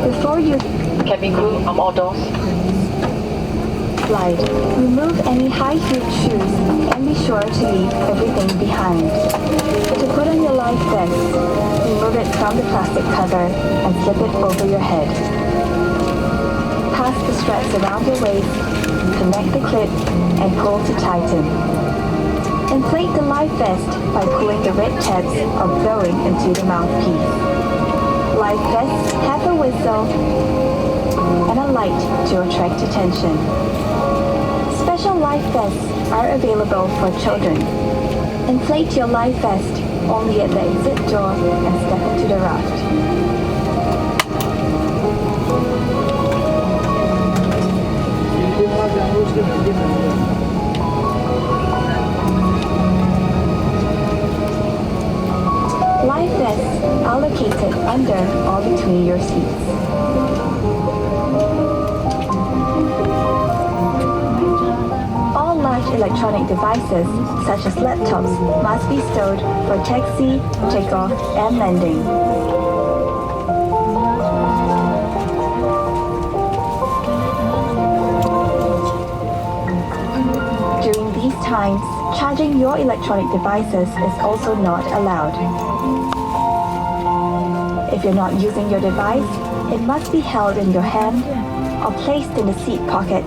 Before you Cabin crew, I'm all doors. slide, remove any high-heeled shoes and be sure to leave everything behind. To put on your life vest, remove it from the plastic cover and slip it over your head. Pass the straps around your waist, connect the clip, and pull to tighten. Inflate the life vest by pulling the red tabs or blowing into the mouthpiece. Life vests have a whistle and a light to attract attention. Special life vests are available for children. Inflate your life vest only at the exit door and step into the raft. Life vests are located under or between your seats. All large electronic devices, such as laptops, must be stowed for taxi, takeoff, and landing. During these times, charging your electronic devices is also not allowed. If you're not using your device, it must be held in your hand or placed in the seat pocket